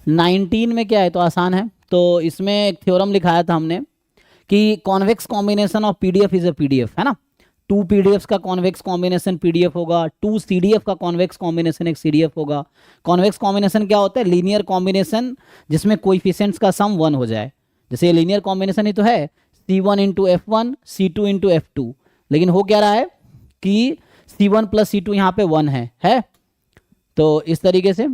19 में क्या है, तो आसान है। तो इसमें एक थ्योरम लिखाया था हमने कि convex combination of PDF is a PDF, है ना। टू पीडीएफ का कॉन्वेक्स कॉम्बिनेशन पीडीएफ होगा, टू सीडीएफ का कॉन्वेक्स कॉम्बिनेशन एक सीडीएफ होगा। कॉन्वेक्स कॉम्बिनेशन क्या होता है? लीनियर कॉम्बिनेशन जिसमें कोइफिशिएंट्स का सम 1 हो जाए। जैसे ये लीनियर कॉम्बिनेशन ही तो है, C1 × F1 C2 × F2, लेकिन हो क्या रहा है कि C1 + C2 यहाँ पे 1 है। तो इस तरीके से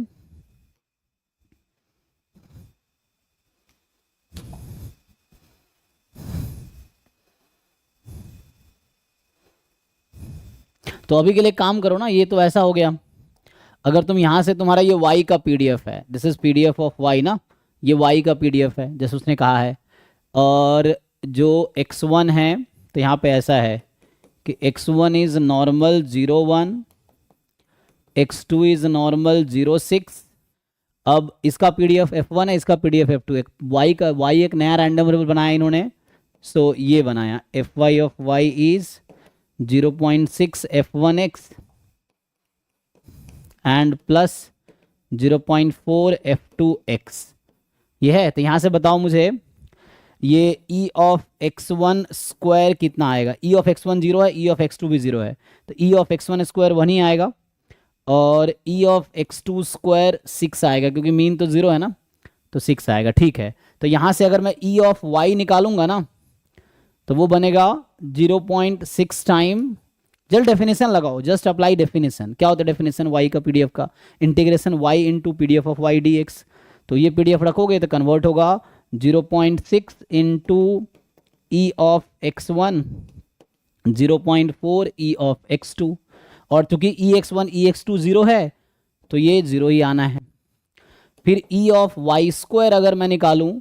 तो अभी के लिए काम करो ना, ये तो ऐसा हो गया। अगर तुम यहाँ से, तुम्हारा ये y का पीडीएफ है, this is PDF of y ना, ये y का पीडीएफ है जैसे उसने कहा है। और जो x1 है, तो यहाँ पे ऐसा है कि x1 is normal 0 1, x2 is normal 0 6। अब इसका पीडीएफ f1 है, इसका पीडीएफ f2 है। y एक नया रैंडम वेरिएबल बनाया इन्होंने। सो ये बनाया fy of y is 0.6 f1x and plus 0.4 f2x। ये है। तो यहाँ से बताओ मुझे ये e ऑफ x1 स्क्वायर कितना आएगा। e ऑफ x1 0 है, e ऑफ x2 भी 0 है, तो e ऑफ x1 स्क्वायर 1 ही आएगा, और e ऑफ x2 स्क्वायर 6 आएगा, क्योंकि मीन तो 0 है ना, तो 6 आएगा। ठीक है। तो यहाँ से अगर मैं e ऑफ y निकालूंगा ना, तो वो बनेगा 0.6 टाइम, जस्ट डेफिनेशन लगाओ, जस्ट अप्लाई डेफिनेशन। क्या होता है डेफिनेशन y का पीडीएफ का? Integration y into PDF of y dx। तो ये पीडीएफ रखोगे तो कन्वर्ट होगा 0.6 into E of x1, 0.4 E of x2। और चूंकि ex1 ex2 0 है, तो ये 0 ही आना है। फिर e ऑफ y स्क्वायर अगर मैं निकालूं,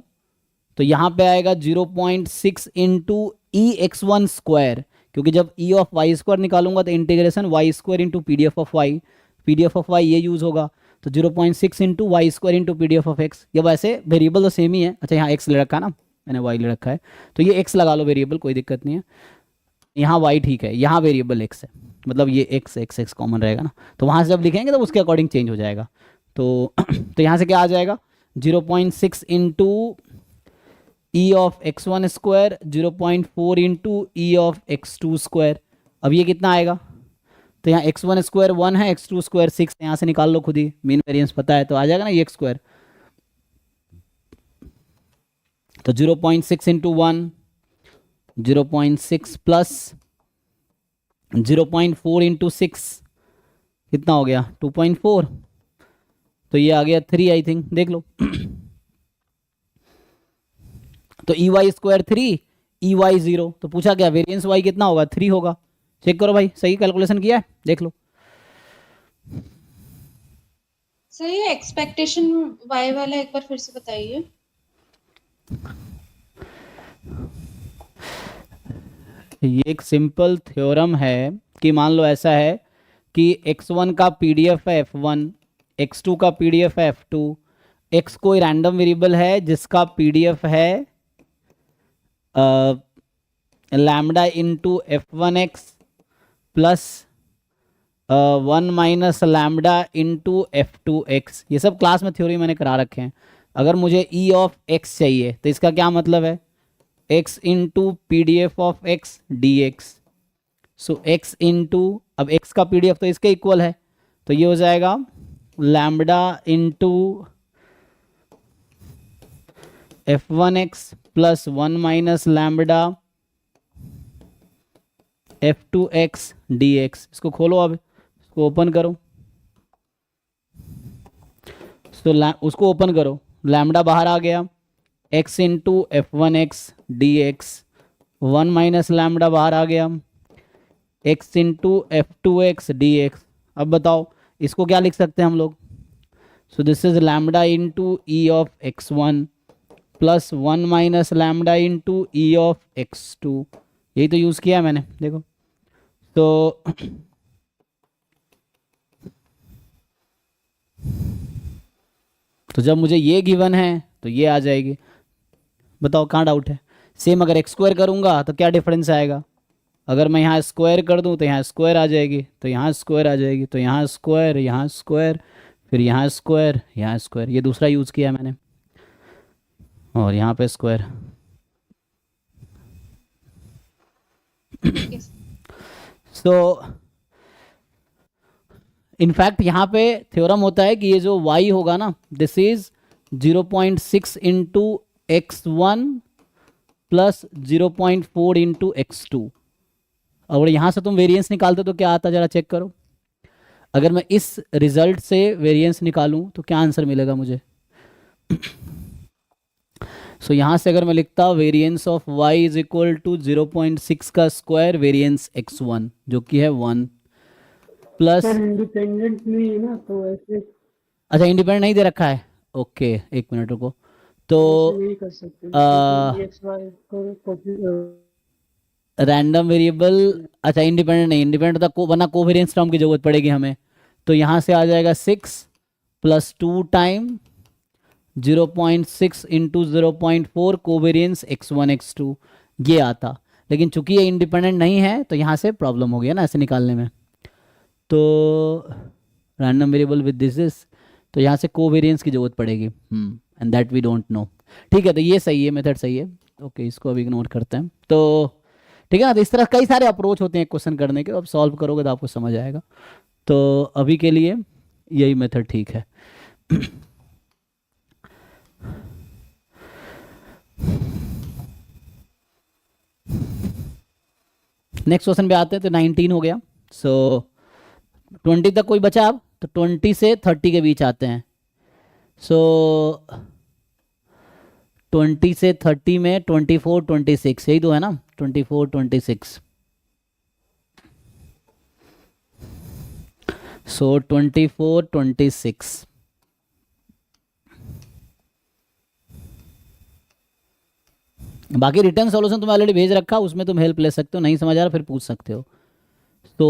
तो यहाँ पे आएगा 0.6 इंटू ई एक्स1 स्क्वायर, क्योंकि जब e ऑफ y स्क्वायर निकालूंगा तो integration y square into PDF of y, PDF of y ये यूज होगा। तो 0.6 into Y square into PDF of x। या वैसे वेरिएबल तो सेम ही है। अच्छा, यहाँ x ले रखा है ना, मैंने y ले रखा है, तो ये x लगा लो वेरिएबल, कोई दिक्कत नहीं है। यहाँ y ठीक है, यहाँ वेरिएबल x है, मतलब ये x कॉमन रहेगा ना, तो वहाँ से जब लिखेंगे तो उसके अकॉर्डिंग चेंज हो जाएगा। तो यहाँ से क्या आ जाएगा, 0.6 into E of x1 square, 0.4 into E of x2 square. अब ये कितना आएगा, तो यहाँ x1 स्क्वायर 1 है, x2 स्क्वायर 6, यहाँ से निकाल लो खुद ही, मीन वेरिएंस पता है तो आ जाएगा ना ये x स्क्वायर। तो 0.6 इंटू 1, 0.6 प्लस 0.4 इंटू 6 कितना हो गया, 2.4। तो ये आ गया 3 आई थिंक, देख लो। तो E Y square 3, E Y 0, तो पूछा क्या वेरिएंस वाई कितना होगा, 3 होगा। चेक करो भाई, सही कैलकुलेशन किया है, देख लो। सर ये एक्सपेक्टेशन वाई वाला एक बार फिर से बताइए। ये एक सिंपल थ्योरम है कि मान लो ऐसा है कि x1 का पीडीएफ है f1, x2 का पीडीएफ है f2, x कोई रैंडम वेरिएबल है जिसका पीडीएफ है lambda into f1x plus 1 minus lambda into f2x। ये सब क्लास में थ्योरी मैंने करा रखे हैं। अगर मुझे e ऑफ x चाहिए तो इसका क्या मतलब है, x into P D F of x D x. So x into, अब x का पी डी एफ तो इसके इक्वल है, तो ये हो जाएगा lambda into f1x plus 1 minus lambda f2x dx। इसको खोलो, अब इसको ओपन करो, तो उसको ओपन करो, लैम्डा बाहर आ गया, x into f1x dx, 1 minus lambda बाहर आ गया, x इंटू f2x dx। अब बताओ इसको क्या लिख सकते हैं हम लोग, so this is lambda into E of x1 plus 1 minus lambda into E of x2। यही तो यूज़ किया है मैंने, देखो। तो जब मुझे ये गिवन है तो ये आ जाएगी। बताओ कहाँ डाउट है। सेम अगर एक्स स्क्वायर करूँगा तो क्या डिफरेंस आएगा, अगर मैं यहाँ स्क्वायर कर दूँ तो यहाँ स्क्वायर आ जाएगी, तो यहाँ स्क्वायर आ जाएगी, तो यहाँ स्क्वायर, यहाँ स्क्वायर, फिर यहाँ स्क्वायर, यहाँ स्क्वायर, ये दूसरा यूज़ किया मैंने, और यहाँ पे स्क्वायर। ठीक है सो इनफैक्ट यहाँ पे थ्योरम होता है कि ये जो y होगा ना, this is 0.6 into x1 plus 0.4 into x2। और यहाँ से तुम वेरिएंस निकालते तो क्या आता, जरा चेक करो। अगर मैं इस रिजल्ट से वेरिएंस निकालूं तो क्या आंसर मिलेगा मुझे? सो यहाँ से अगर मैं लिखता variance of y is equal to 0.6 का स्क्वायर वेरिएंस x1 जो कि है 1 प्लस, सर इंडिपेंडेंट नहीं है ना, तो ऐसे अच्छा इंडिपेंडेंट नहीं दे रखा है, ओके एक मिनट रुको। तो ऐसे नहीं कर सकते क्योंकि xy को कॉपी रैंडम वेरिएबल, अच्छा इंडिपेंडेंट नहीं, इंडिपेंडेंट था को वरना कोवेरिएंस टर्म की जरूरत पड़ेगी हमें। तो यहाँ से आ जाएगा 6 plus 2 time 0.6 into 0.4 covariance x1 x2 ये आता। लेकिन चूंकि ये इंडिपेंडेंट नहीं है तो यहाँ से प्रॉब्लम हो गया ना ऐसे निकालने में। तो random variable with this is, तो यहाँ से कोवेरिएंस की जरूरत पड़ेगी, and that we don't know. ठीक है, तो ये सही है, मेथड सही है। ओके इसको अभी इग्नोर करते हैं। तो ठीक है ना, तो इस तरह कई सारे अप्रोच होते हैं क्वेश्चन करने के, अब सॉल्व करोगे तो आपको समझ आएगा। तो अभी के लिए यही मेथड ठीक है। नेक्स्ट क्वेश्चन पे आते हैं। तो 19 हो गया, सो 20 तक कोई बचा अब, तो 20 से 30 के बीच आते हैं। सो 20 से 30 में 24 26 यही तो है ना, 24 26। सो 24 26 बाकी रिटर्न सॉल्यूशन तुम्हें ऑलरेडी भेज रखा, उसमें तुम हेल्प ले सकते हो, नहीं समझ आ रहा फिर पूछ सकते हो। तो